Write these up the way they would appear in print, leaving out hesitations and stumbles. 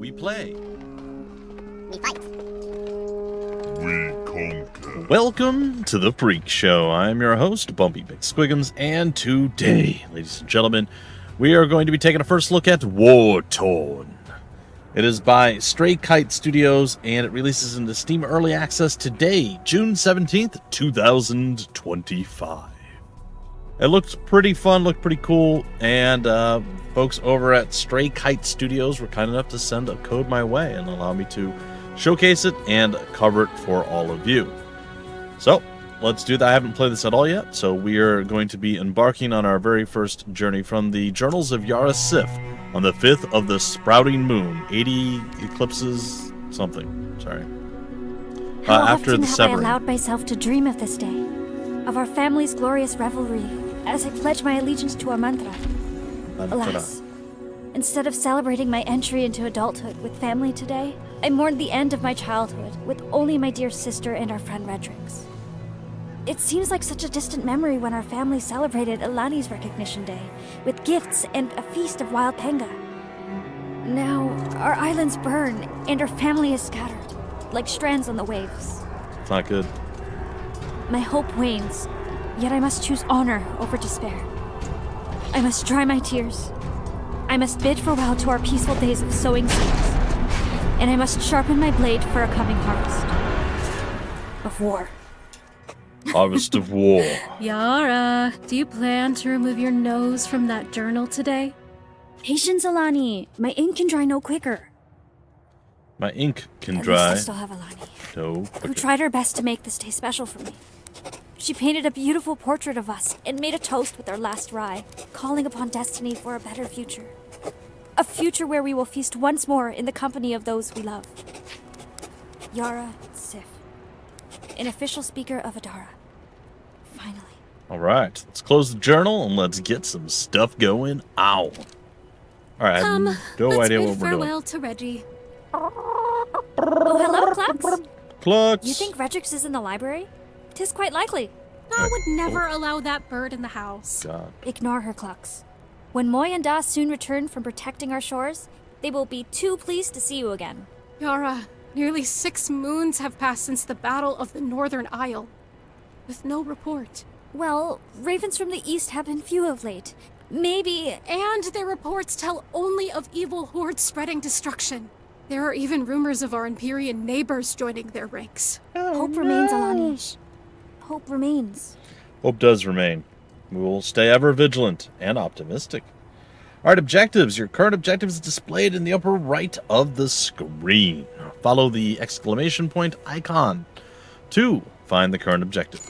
We play. We fight. We conquer. Welcome to the Freak Show. I'm your host, Bumpy McSquiggums, and today, ladies and gentlemen, we are going to be taking a first look at Wartorn. It is by Stray Kite Studios, and it releases into Steam Early Access today, June 17th, 2025. It looked pretty fun, looked pretty cool, and folks over at Stray Kite Studios were kind enough to send a code my way and allow me to showcase it and cover it for all of you. So, let's do that. I haven't played this at all yet, so we are going to be embarking on our very first journey from the Journals of Yara Sif on the 5th of the Sprouting Moon. 80 eclipses something. Sorry. How after often the have severing. I allowed myself to dream of this day, of our family's glorious revelry, as I pledge my allegiance to our mantra. Alas, instead of celebrating my entry into adulthood with family today, I mourned the end of my childhood with only my dear sister and our friend Redrix. It seems like such a distant memory when our family celebrated Ilani's recognition day with gifts and a feast of wild panga. Now, our islands burn and our family is scattered, like strands on the waves. It's not good. My hope wanes, yet I must choose honor over despair. I must dry my tears. I must bid farewell to our peaceful days of sowing seeds. And I must sharpen my blade for a coming harvest. Of war. Harvest of War. Yara, do you plan to remove your nose from that journal today? Patience, Alani. My ink can dry no quicker. My ink can At dry. least I still have Alani, No who quicker. tried her best to make this day special for me. She painted a beautiful portrait of us and made a toast with our last rye, calling upon destiny for a better future. A future where we will feast once more in the company of those we love. Yara Sif, an official speaker of Adara. Finally. All right, let's close the journal and let's get some stuff going on. All right, I Come, have no let's idea bid what we're doing. farewell to Reggie. Oh, hello, Klux. Klux. You think Redrix is in the library? 'Tis quite likely. I would never allow that bird in the house. God. Ignore her, Klux. When Moy and Da soon return from protecting our shores, they will be too pleased to see you again. Yara, nearly 6 moons have passed since the Battle of the Northern Isle, with no report. Well, ravens from the east have been few of late. Maybe... And their reports tell only of evil hordes spreading destruction. There are even rumors of our Empyrean neighbors joining their ranks. Hope remains, Alani. Hope remains. Hope does remain. We will stay ever vigilant and optimistic. All right, objectives. Your current objective is displayed in the upper right of the screen. Follow the exclamation point icon to find the current objective.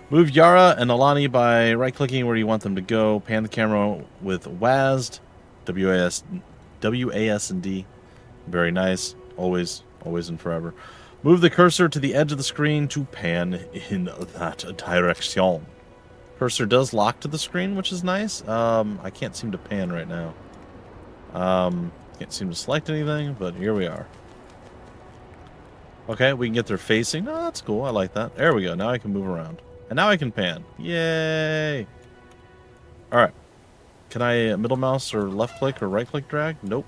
Move Yara and Alani by right-clicking where you want them to go. Pan the camera with WASD, W-A-S-D. Very nice. Always and forever. Move the cursor to the edge of the screen to pan in that direction. Cursor does lock to the screen, which is nice. I can't seem to pan right now. Can't seem to select anything, but here we are. Okay, we can get their facing. Oh, that's cool. I like that. There we go. Now I can move around. And now I can pan. Yay! Alright. Can I middle mouse or left click or right click drag? Nope.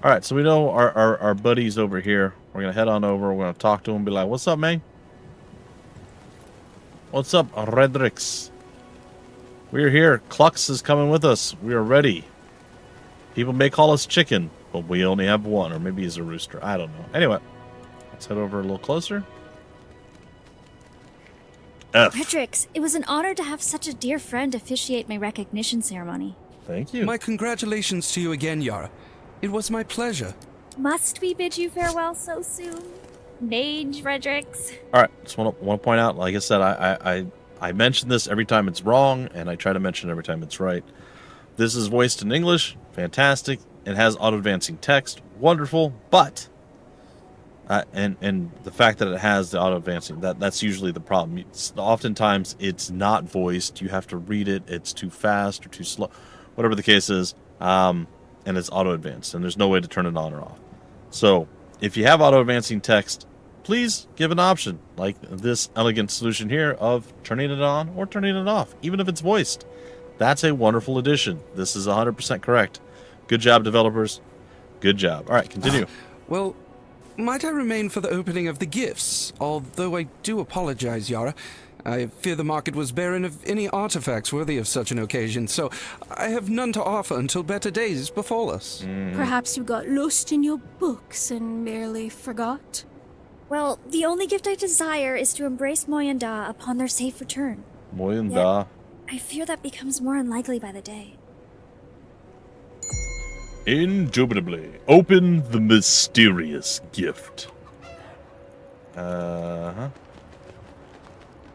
Alright, so we know our buddies over here. We're going to head on over. We're going to talk to him and be like, what's up, man? What's up, Redrix? We're here. Klux is coming with us. We are ready. People may call us chicken, but we only have one. Or maybe he's a rooster. I don't know. Anyway, let's head over a little closer. F. Redrix, it was an honor to have such a dear friend officiate my recognition ceremony. Thank you. My congratulations to you again, Yara. It was my pleasure. Must we bid you farewell so soon? Mage Redrix. All right, just want to point out, like I said, I mention this every time it's wrong, and I try to mention it every time it's right. This is voiced in English, fantastic. It has auto-advancing text, wonderful. But and the fact that it has the auto-advancing, that's usually the problem. Oftentimes it's not voiced. You have to read it. It's too fast or too slow, whatever the case is. And it's auto-advanced, and there's no way to turn it on or off. So if you have auto-advancing text, please give an option, like this elegant solution here of turning it on or turning it off, even if it's voiced. That's a wonderful addition. This is 100% correct. Good job, developers. Good job. All right, continue. Well, might I remain for the opening of the gifts? Although I do apologize, Yara. I fear the market was barren of any artifacts worthy of such an occasion, so I have none to offer until better days befall us. Perhaps you got lost in your books and merely forgot? Well, the only gift I desire is to embrace Moyanda upon their safe return. Moyanda. I fear that becomes more unlikely by the day. Indubitably. Open the mysterious gift.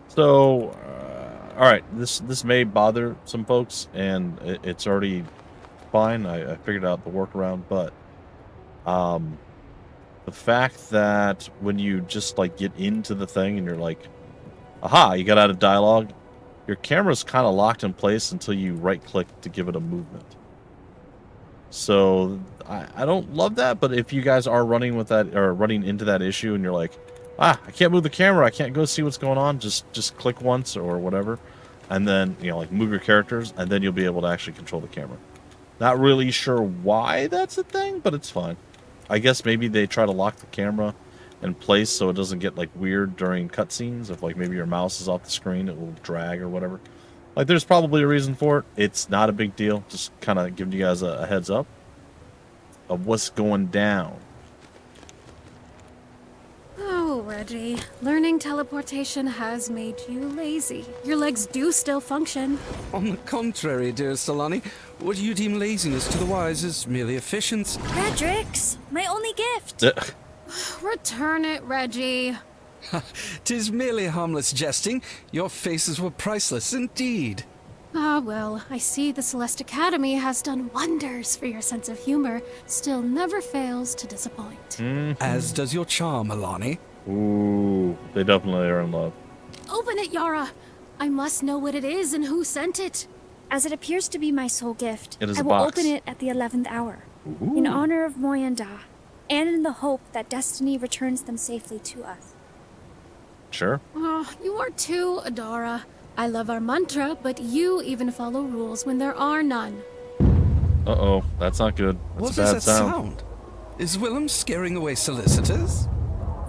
So, alright, this may bother some folks, and it's already fine. I figured out the workaround, but the fact that when you just, like, get into the thing and you're like, aha, you got out of dialogue, your camera's kind of locked in place until you right-click to give it a movement. So, I don't love that, but if you guys are running with that, or running into that issue, and you're like, I can't move the camera, I can't go see what's going on, just click once or whatever, and then, you know, like, move your characters, and then you'll be able to actually control the camera. Not really sure why that's a thing, but it's fine. I guess maybe they try to lock the camera in place so it doesn't get, like, weird during cutscenes. If, like, maybe your mouse is off the screen, it will drag or whatever. Like, there's probably a reason for it. It's not a big deal. Just kind of giving you guys a heads up of what's going down. Oh, Reggie. Learning teleportation has made you lazy. Your legs do still function. On the contrary, dear Solani, what you deem laziness to the wise is merely efficiency. Redrix, my only gift. Return it, Reggie. 'Tis merely harmless jesting. Your faces were priceless indeed. Ah, well, I see the Celeste Academy has done wonders for your sense of humor. Still never fails to disappoint. As does your charm, Alani. Ooh, they definitely are in love. Open it, Yara. I must know what it is and who sent it. As it appears to be my sole gift, It is I a will box. open it at the 11th hour, in honor of Moyanda, and in the hope that destiny returns them safely to us. Sure. Oh, you are too, Adara. I love our mantra, but you even follow rules when there are none. Uh-oh, that's not good. That's What a is bad that sound. sound? Is Willem scaring away solicitors?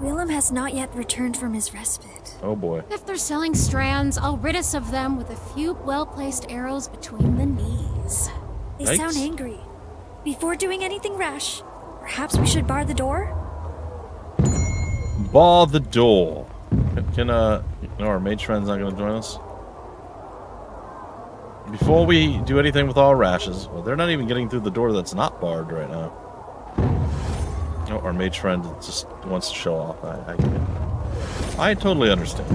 Willem has not yet returned from his respite. Oh boy. If they're selling strands, I'll rid us of them with a few well-placed arrows between the knees. They Yikes. sound angry. Before doing anything rash, perhaps we should bar the door? Bar the door. No, our mage friend's not going to join us. Before we do anything with all rashes, well, they're not even getting through the door that's not barred right now. Oh, our mage friend just wants to show off. I totally understand.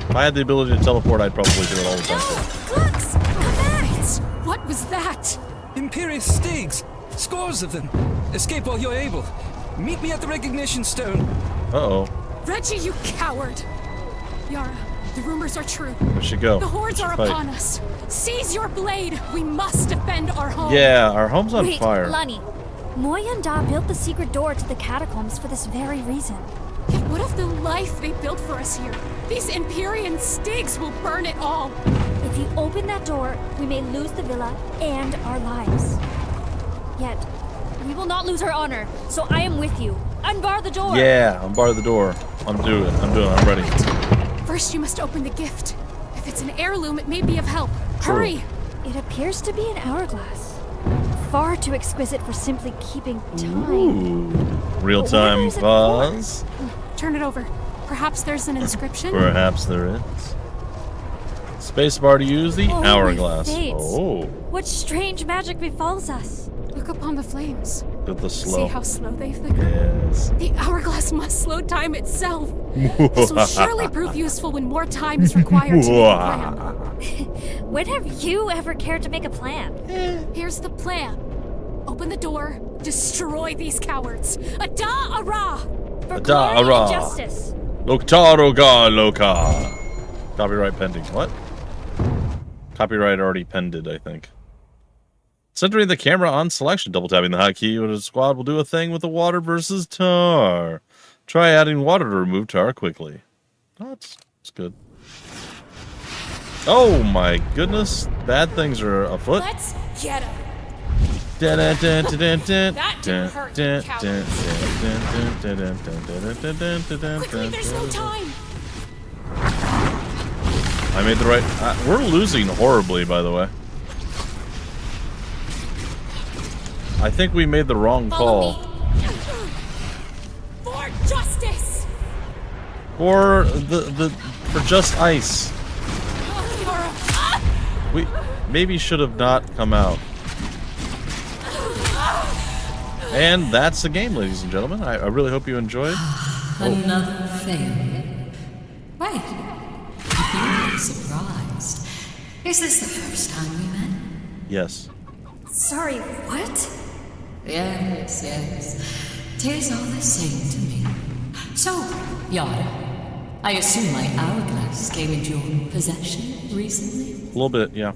If I had the ability to teleport, I'd probably do it all the time. Glux, come back! What was that? Imperious Stigs! Scores of them! Escape while you're able. Meet me at the recognition stone. Uh-oh. Reggie, you coward! Yara, the rumors are true. Where'd she go? The hordes Where'd are she fight? upon us. Seize your blade. We must defend our home. Yeah, our home's on Wait, fire. Lani. Moyanda built the secret door to the catacombs for this very reason. Yet what of the life they built for us here? These Empyrean Stigs will burn it all. If you open that door, we may lose the villa and our lives. Yet, we will not lose our honor, so I am with you. Unbar the door! Yeah, unbar the door. I'm ready. First, you must open the gift. If it's an heirloom, it may be of help. True. Hurry! It appears to be an hourglass. Far too exquisite for simply keeping time. Ooh. But Real-time where is it buzz. Turn it over. Perhaps there's an inscription? Perhaps there is. Spacebar to use the Oh, my hourglass. fates. Oh, What strange magic befalls us? Look upon the flames. look at the See slow. how slow they flicker? Yes. The hourglass must slow time itself. This will surely prove useful when more time is required to make a plan. When have you ever cared to make a plan? Here's the plan. Open the door, destroy these cowards. Ada Ara! For Ada glory and Ara. justice. Loktaroga Loka. Copyright pending. What? Copyright already pended, I think. Centering the camera on selection, double tapping the hotkey when a squad will do a thing with the water versus tar. Try adding water to remove tar quickly. Oh, that's good. Oh my goodness. Bad things are afoot. Let's get him. That didn't hurt, you Quickly, there's no time. I made the right... we're losing horribly, by the way. I think we made the wrong Follow call. me. For justice. For for just ice. Yara. We maybe should have not come out. And that's the game, ladies and gentlemen. I really hope you enjoyed. Another failure. Wait, you look surprised. Is this the first time we met? Yes. Sorry, what? Yes, yes. 'Tis all the same to me. So, Yara, I assume my hourglass came into your possession recently? A little bit, yeah.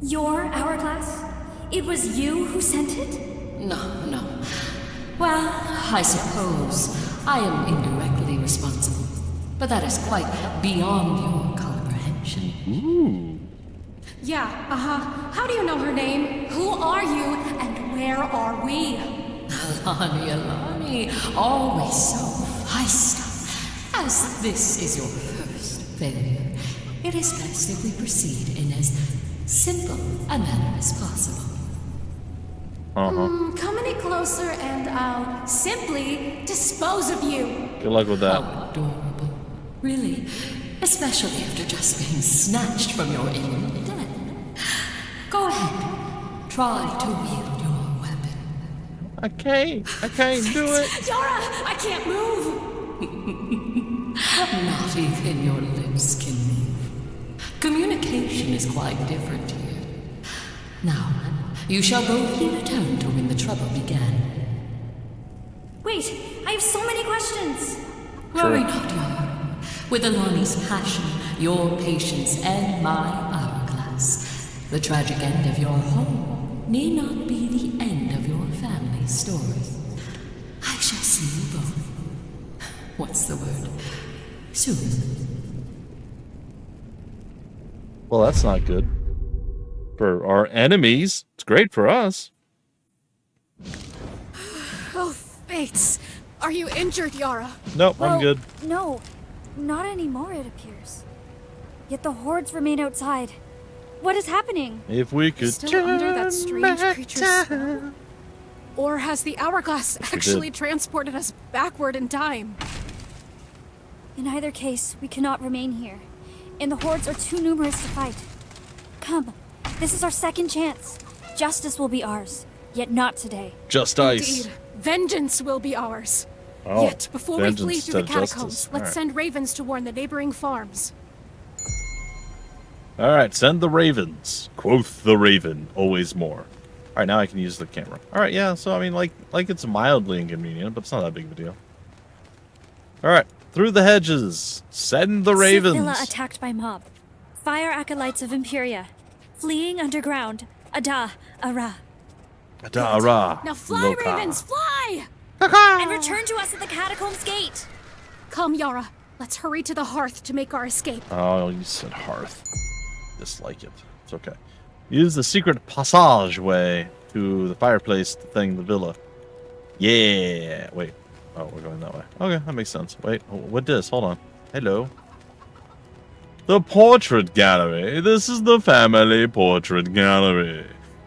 Your hourglass? It was you who sent it? No. Well, I suppose I am indirectly responsible, but that is quite beyond your comprehension. Ooh. Yeah, How do you know her name? Who are you? And where are we? Alani, always so feisty. As this is your first failure, it is best if we proceed in as simple a manner as possible. Come any closer and I'll simply dispose of you. Good luck with that. How adorable. Really, especially after just being snatched from your imminent death. Go ahead. Try to wield your weapon. I can't do it. Yara, I can't move. Not even your lips can move. Communication is quite different here. Now, you shall both return to when the trouble began. Wait, I have so many questions. Worry not, Yara. With Alani's passion, your patience, and my hourglass, the tragic end of your home need not be the end of your family's story. I shall see you both. What's the word? Soon. Well, that's not good. For our enemies, it's great for us. Oh, fates. Are you injured, Yara? Nope, Well, I'm good. No, not anymore, it appears. Yet the hordes remain outside. What is happening? If we could Still under that strange creature's spell? Or has the hourglass actually transported us backward in time? In either case, we cannot remain here, and the hordes are too numerous to fight. Come, this is our second chance. Justice will be ours, yet not today. Just ice. Indeed, vengeance will be ours. Oh, Yet, before we vengeance flee through the instead of catacombs, justice. let's Alright. send ravens to warn the neighboring farms. Alright, send the ravens. Quoth the raven, always more. Alright, now I can use the camera. Alright, yeah, so I mean, like it's mildly inconvenient, but it's not that big of a deal. Alright, through the hedges. Send the ravens. Villa attacked by mob. Fire acolytes of Imperia. Fleeing underground. Ada, Ara. Adara. Now fly, Loka. ravens, fly! And return to us at the catacombs gate. Come, Yara. Let's hurry to the hearth to make our escape. Oh, you said hearth. Dislike it. It's okay. Use the secret passageway to the fireplace thing, the villa. Yeah. Wait. Oh, we're going that way. Okay, that makes sense. Wait, what this? Hold on. Hello. The portrait gallery. This is the family portrait gallery.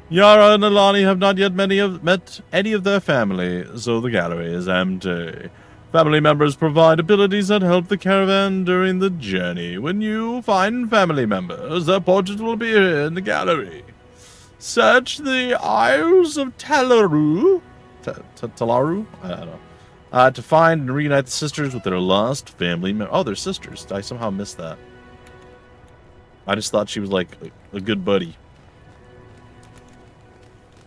Yara and Alani have not yet met any of their family, so the gallery is empty. Family members provide abilities that help the caravan during the journey. When you find family members, their portrait will appear in the gallery. Search the Isles of Talaru. Talaru? I don't know. To find and reunite the sisters with their lost family members. Oh, they're sisters. I somehow missed that. I just thought she was like a good buddy.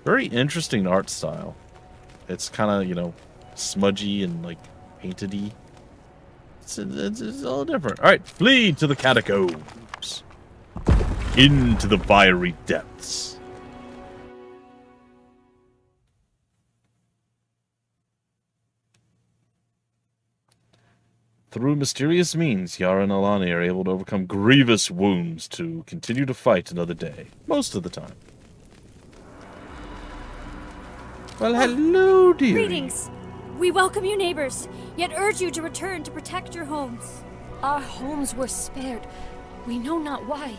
Very interesting art style. It's kind of, smudgy and like painted-y. It's a little different. All right, flee to the catacombs. Into the fiery depths. Through mysterious means, Yara and Alani are able to overcome grievous wounds to continue to fight another day. Most of the time. Well, hello, dear. Greetings. We welcome you, neighbors, yet urge you to return to protect your homes. Our homes were spared. We know not why.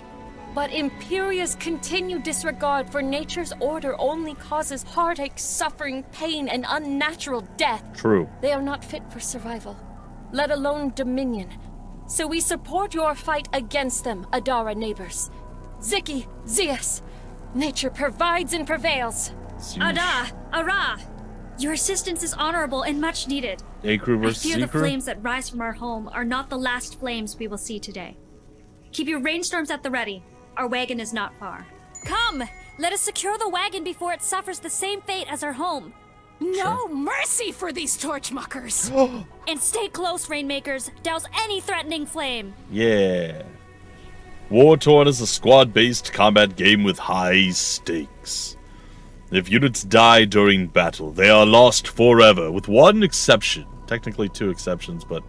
But Imperia's continued disregard for nature's order only causes heartache, suffering, pain, and unnatural death. True. They are not fit for survival, let alone dominion. So we support your fight against them, Adara neighbors. Ziki, Zeus, nature provides and prevails. Ada, Ara, your assistance is honorable and much needed. A-crew I versus fear the C-crew? flames that rise from our home are not the last flames we will see today. Keep your rainstorms at the ready. Our wagon is not far. Come, let us secure the wagon before it suffers the same fate as our home. No mercy for these torchmuckers! And stay close, Rainmakers. Douse any threatening flame. Yeah. Wartorn is a squad-based combat game with high stakes. If units die during battle, they are lost forever, with one exception. Technically two exceptions, but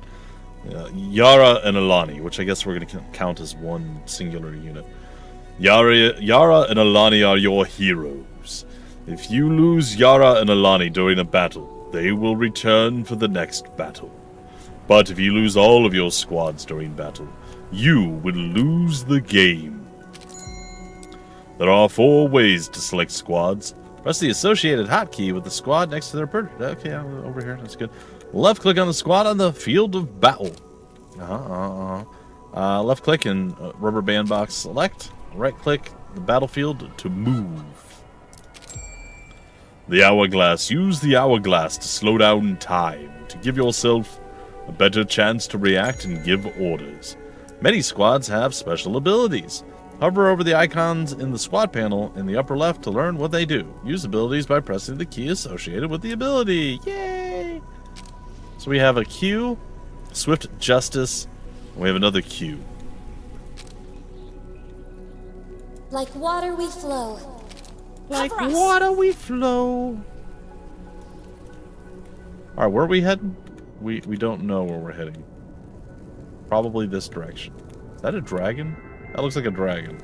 Yara and Alani, which I guess we're going to count as one singular unit. Yara and Alani are your heroes. If you lose Yara and Alani during a battle, they will return for the next battle. But if you lose all of your squads during battle, you will lose the game. There are 4 ways to select squads. Press the associated hotkey with the squad next to their okay, over here, that's good. Left click on the squad on the field of battle. Left click and rubber band box select. Right click the battlefield to move. The hourglass. Use the hourglass to slow down time, to give yourself a better chance to react and give orders. Many squads have special abilities. Hover over the icons in the squad panel in the upper left to learn what they do. Use abilities by pressing the key associated with the ability. Yay! So we have a Q, Swift Justice, and we have another Q. Like water we flow. Like water we flow. Alright, where are we heading? We don't know where we're heading. Probably this direction. Is that a dragon? That looks like a dragon.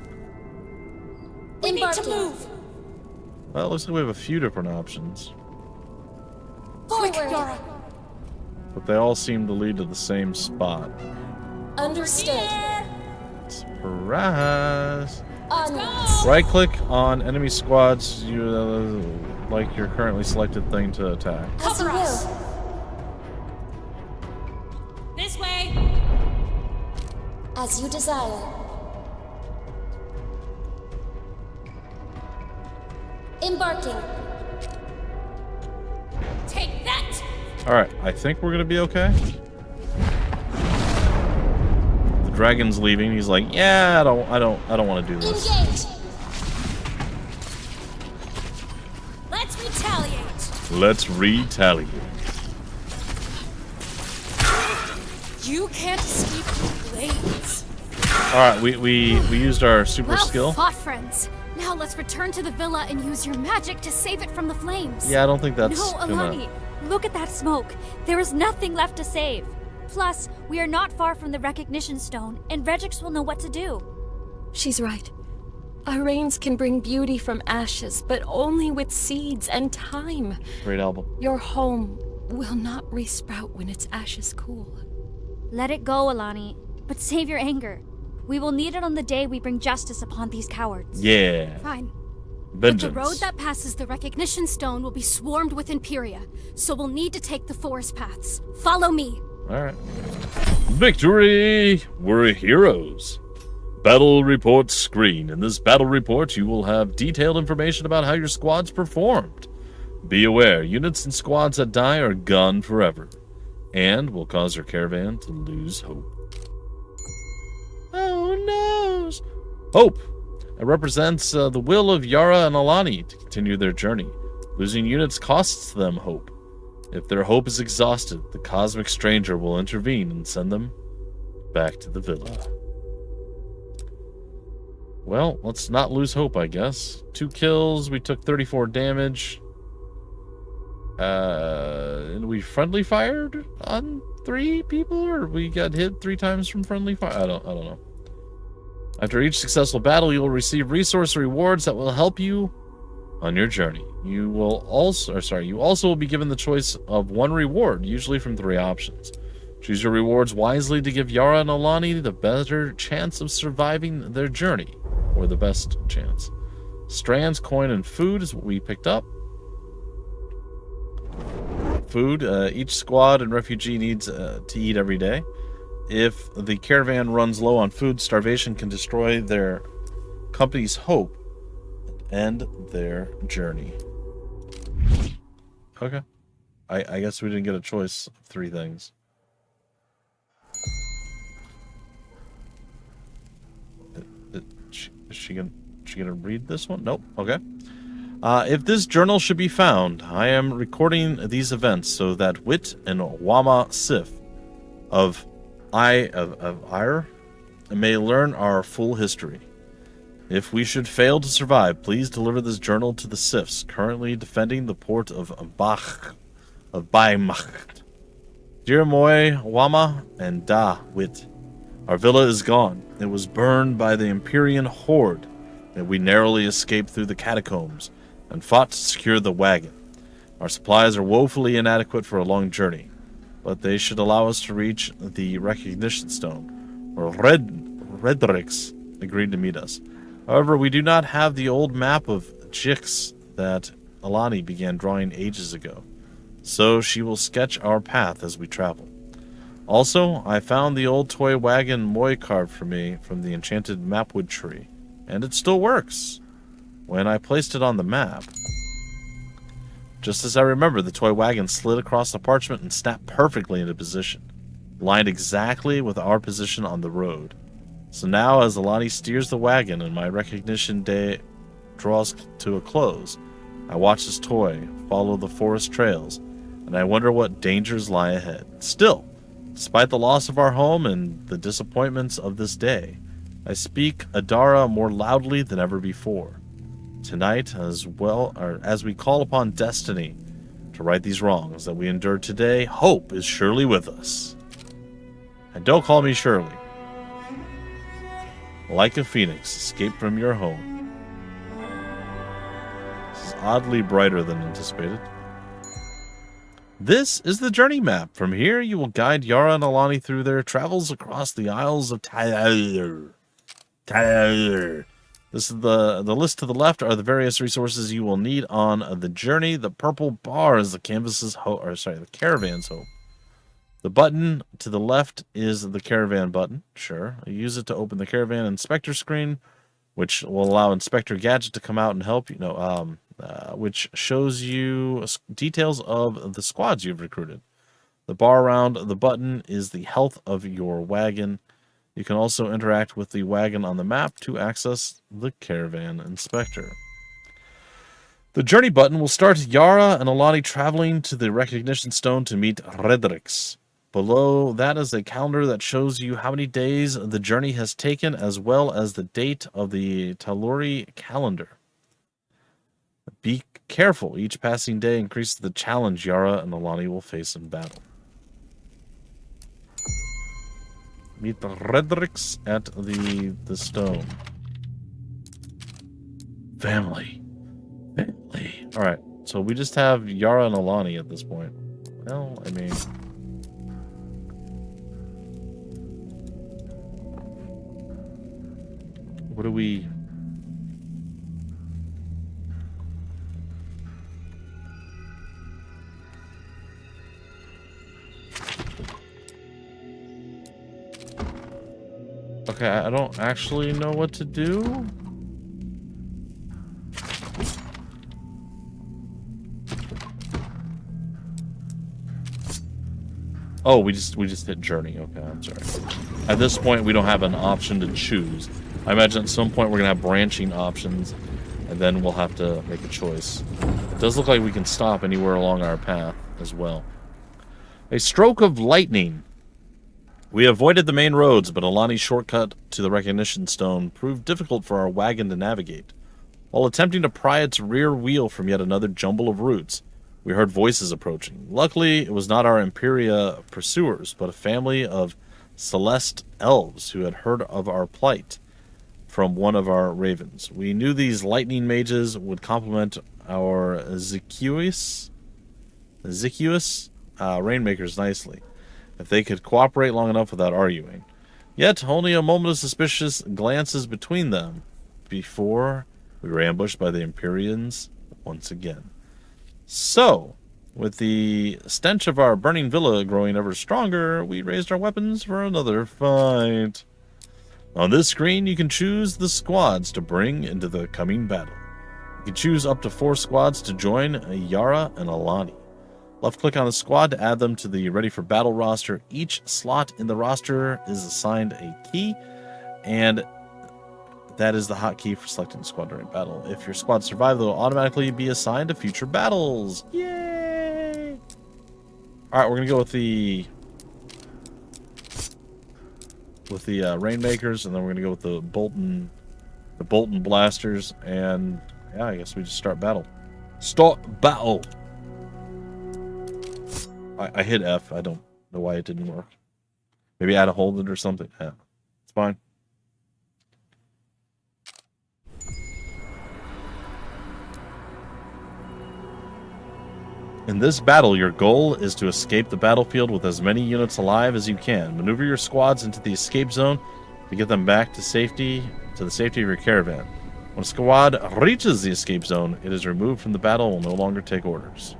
We need to move. Well, it looks like we have a few different options. Forward. But they all seem to lead to the same spot. Understood. Surprise! Onwards. Right click on enemy squads, like your currently selected thing to attack. As you will. This way! As you desire. Embarking. Take that! Alright, I think we're gonna be okay. The dragon's leaving, he's like, yeah, I don't wanna do this. Engage. Let's retaliate! Let's retaliate. You can't escape the blades. Alright, we used our super Well skill. fought, friends. Now let's return to the villa and use your magic to save it from the flames. Yeah, I don't think that's No, gonna... Alani, look at that smoke. There is nothing left to save. Plus, we are not far from the recognition stone, and Regix will know what to do. She's right. Our rains can bring beauty from ashes, but only with seeds and time. Great album. Your home will not resprout when its ashes cool. Let it go, Alani, but save your anger. We will need it on the day we bring justice upon these cowards. Yeah. Fine. Vengeance. But the road that passes the recognition stone will be swarmed with Imperia, so we'll need to take the forest paths. Follow me. Alright. Victory! We're heroes. Battle report screen. In this battle report, you will have detailed information about how your squads performed. Be aware, units and squads that die are gone forever, and will cause your caravan to lose hope. Oh no! Hope! It represents the will of Yara and Alani to continue their journey. Losing units costs them hope. If their hope is exhausted, the cosmic stranger will intervene and send them back to the villa. Well, let's not lose hope, I guess. 2 kills, we took 34 damage. And we friendly fired on 3 people, or we got hit 3 times from friendly fire? I don't know. After each successful battle, you will receive resource rewards that will help you on your journey. You also will be given the choice of 1 reward, usually from 3 options. Choose your rewards wisely to give Yara and Alani the better chance of surviving their journey, or the best chance. Strands, coin, and food is what we picked up. Food. Each squad and refugee needs to eat every day. If the caravan runs low on food, starvation can destroy their company's hope and end their journey. Okay. I guess we didn't get a choice of 3 things. Is she gonna read this one? Nope. Okay. If this journal should be found, I am recording these events so that Wit and Wama Sif of Ire may learn our full history. If we should fail to survive, please deliver this journal to the Sifs currently defending the port of Baimacht. Dear Moy, Wama, and Da Wit, our villa is gone. It was burned by the Empyrean horde, and we narrowly escaped through the catacombs and fought to secure the wagon. Our supplies are woefully inadequate for a long journey, but they should allow us to reach the recognition stone, where Redrix agreed to meet us. However, we do not have the old map of Jix that Alani began drawing ages ago, so she will sketch our path as we travel. Also, I found the old toy wagon Moy carved for me from the enchanted mapwood tree, and it still works. When I placed it on the map, just as I remember, the toy wagon slid across the parchment and snapped perfectly into position, lined exactly with our position on the road. So now, as Alani steers the wagon and my recognition day draws to a close, I watch this toy follow the forest trails, and I wonder what dangers lie ahead. Still, despite the loss of our home and the disappointments of this day, I speak Adara more loudly than ever before. Tonight, as we call upon destiny to right these wrongs that we endured today, hope is surely with us. And don't call me Shirley. Like a phoenix, escape from your home. This is oddly brighter than anticipated. This is the journey map. From here, you will guide Yara and Alani through their travels across the Isles of Tyler. This is the list to the left are the various resources you will need on the journey. The purple bar is the the caravan's hope. The button to the left is the caravan button. Sure, I use it to open the caravan inspector screen, which will allow Inspector Gadget to come out and help you. Which shows you details of the squads you've recruited. The bar around the button is the health of your wagon. You can also interact with the wagon on the map to access the caravan inspector. The journey button will start Yara and Alani traveling to the recognition stone to meet Redrix. Below that is a calendar that shows you how many days the journey has taken, as well as the date of the Taluri calendar. Be careful. Each passing day increases the challenge Yara and Alani will face in battle. Meet the Redrix at the stone. Family. Alright, so we just have Yara and Alani at this point. Well, I mean... what do we... Okay, I don't actually know what to do. Oh, we just hit journey. Okay, I'm sorry. At this point, we don't have an option to choose. I imagine at some point we're gonna have branching options, and then we'll have to make a choice. It does look like we can stop anywhere along our path as well. A stroke of lightning. We avoided the main roads, but Alani's shortcut to the recognition stone proved difficult for our wagon to navigate. While attempting to pry its rear wheel from yet another jumble of routes, We heard voices approaching. Luckily, it was not our Imperia pursuers, but a family of Celeste elves who had heard of our plight from one of our ravens. We knew these lightning mages would complement our Zicuous rainmakers nicely, if they could cooperate long enough without arguing. Yet, only a moment of suspicious glances between them before we were ambushed by the Empyreans once again. So, with the stench of our burning villa growing ever stronger, we raised our weapons for another fight. On this screen, you can choose the squads to bring into the coming battle. You can choose up to 4 squads to join Yara and Alani. Left-click on the squad to add them to the Ready for Battle roster. Each slot in the roster is assigned a key, and that is the hotkey for selecting the squad during battle. If your squad survives, they'll automatically be assigned to future battles. Yay! Alright, we're going to go with the Rainmakers, and then we're going to go with the Bolton Blasters, and yeah, I guess we just start battle. Start battle! I hit F. I don't know why it didn't work. Maybe I had to hold it or something. Yeah, it's fine. In this battle, your goal is to escape the battlefield with as many units alive as you can. Maneuver your squads into the escape zone to get them back to safety, to the safety of your caravan. When a squad reaches the escape zone, it is removed from the battle and will no longer take orders.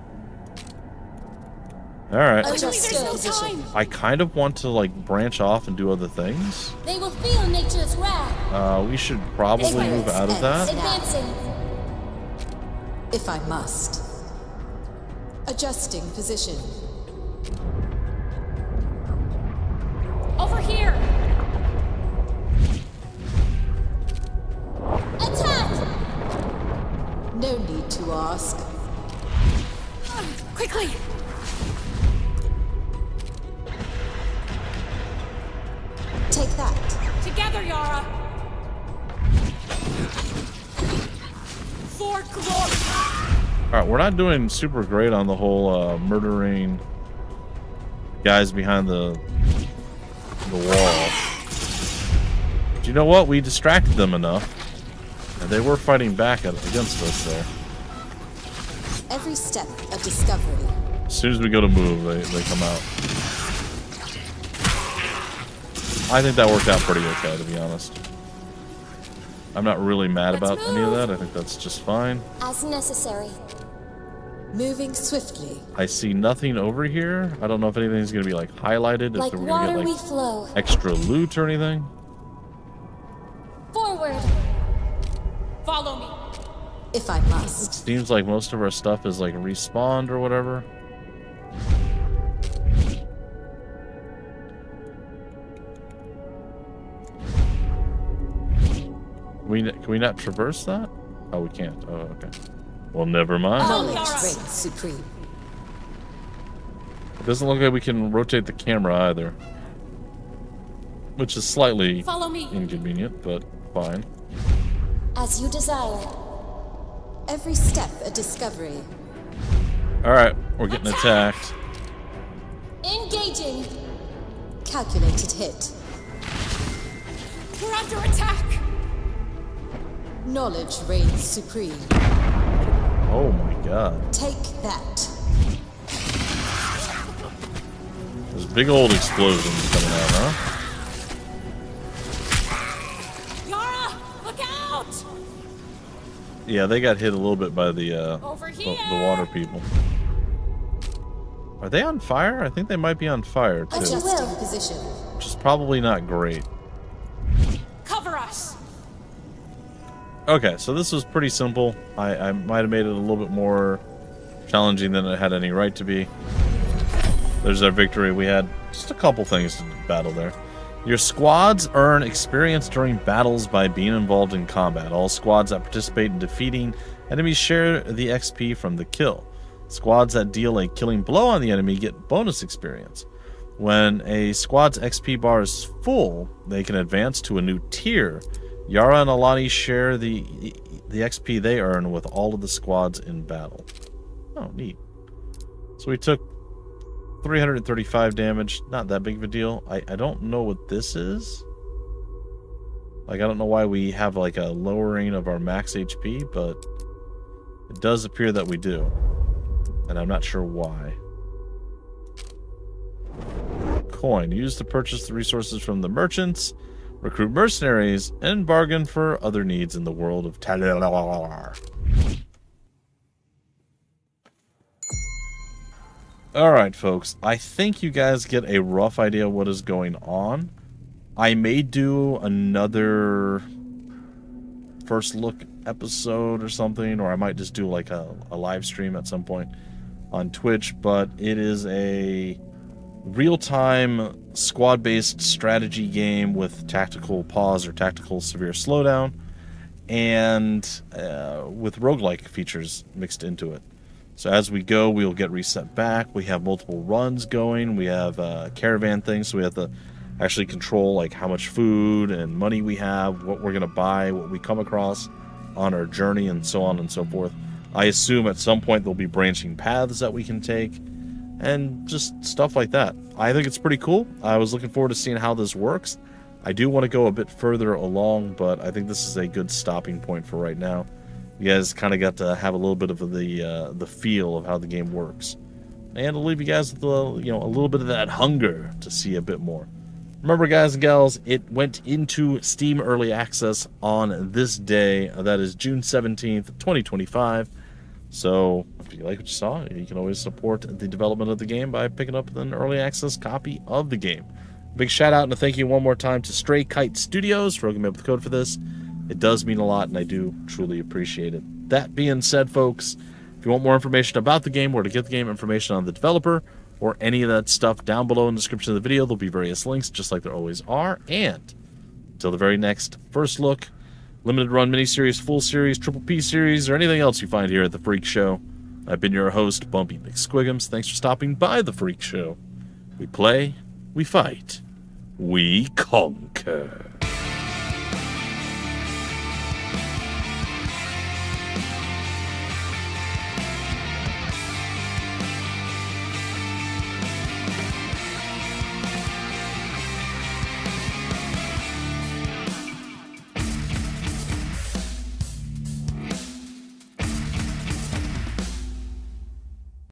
Alright. I kind of want to, like, branch off and do other things. They will feel nature's wrath. We should probably move out of that. Advancing. If I must. Adjusting position. Over here! Attack! No need to ask. Quickly! Take that. Together, Yara! For glory! Alright, we're not doing super great on the whole murdering guys behind the wall. But you know what? We distracted them enough. And they were fighting back against us there. Every step of discovery. As soon as we go to move, they come out. I think that worked out pretty okay, to be honest. I'm not really mad about any of that. I think that's just fine. As necessary. Moving swiftly. I see nothing over here. I don't know if anything's going to be, like, highlighted. Like if we're water going to we get, like, flow. extra loot or anything. Forward. Follow me. If I It must. seems like most of our stuff is, like, respawned or whatever. Can we not traverse that? Oh, we can't. Oh, okay. Well, never mind. Knowledge reigns supreme. It doesn't look like we can rotate the camera either. Which is slightly Follow me. inconvenient, but fine. As you desire. Every step a discovery. Alright, we're getting attacked. Engaging. Calculated hit. We're under attack! Knowledge reigns supreme. Oh my god. Take that. There's big old explosions coming out, huh? Yara! Look out! Yeah, they got hit a little bit by the Over here! the water people. Are they on fire? I think they might be on fire too. Adjusting position. Which is probably not great. Cover us! Okay, so this was pretty simple. I might have made it a little bit more challenging than it had any right to be. There's our victory. We had just a couple things to battle there. Your squads earn experience during battles by being involved in combat. All squads that participate in defeating enemies share the XP from the kill. Squads that deal a killing blow on the enemy get bonus experience. When a squad's XP bar is full, they can advance to a new tier. Yara and Alani share the XP they earn with all of the squads in battle. Oh, neat. So we took 335 damage. Not that big of a deal. I don't know what this is. Like, I don't know why we have, like, a lowering of our max HP, but it does appear that we do. And I'm not sure why. Coin. Used to purchase the resources from the merchants, recruit mercenaries, and bargain for other needs in the world of Talalar. Alright, folks. I think you guys get a rough idea what is going on. I may do another first look episode or something, or I might just do like a live stream at some point on Twitch, but it is a real-time squad-based strategy game with tactical pause or tactical severe slowdown, and with roguelike features mixed into it. So as we go, we'll get reset back. We have multiple runs going. We have caravan things, so we have to actually control like how much food and money we have, what we're going to buy, what we come across on our journey, and so on and so forth. I assume at some point there'll be branching paths that we can take, and just stuff like that. I think it's pretty cool. I was looking forward to seeing how this works. I do want to go a bit further along, but I think this is a good stopping point for right now. You guys kind of got to have a little bit of the feel of how the game works, and I'll leave you guys with a little bit of that hunger to see a bit more. Remember, guys and gals, it went into Steam Early Access on this day. That is June 17th, 2025. So if you like what you saw, you can always support the development of the game by picking up an early access copy of the game. Big shout out and a thank you one more time to Stray Kite Studios for hooking me up with the code for this. It does mean a lot, and I do truly appreciate it. That being said, folks, if you want more information about the game, where to get the game, information on the developer, or any of that stuff down below in the description of the video, there'll be various links, just like there always are. And until the very next first look, limited run miniseries, full series, triple P series, or anything else you find here at The Freak Show, I've been your host, Bumpy McSquigums. Thanks for stopping by The Freak Show. We play, we fight, we conquer.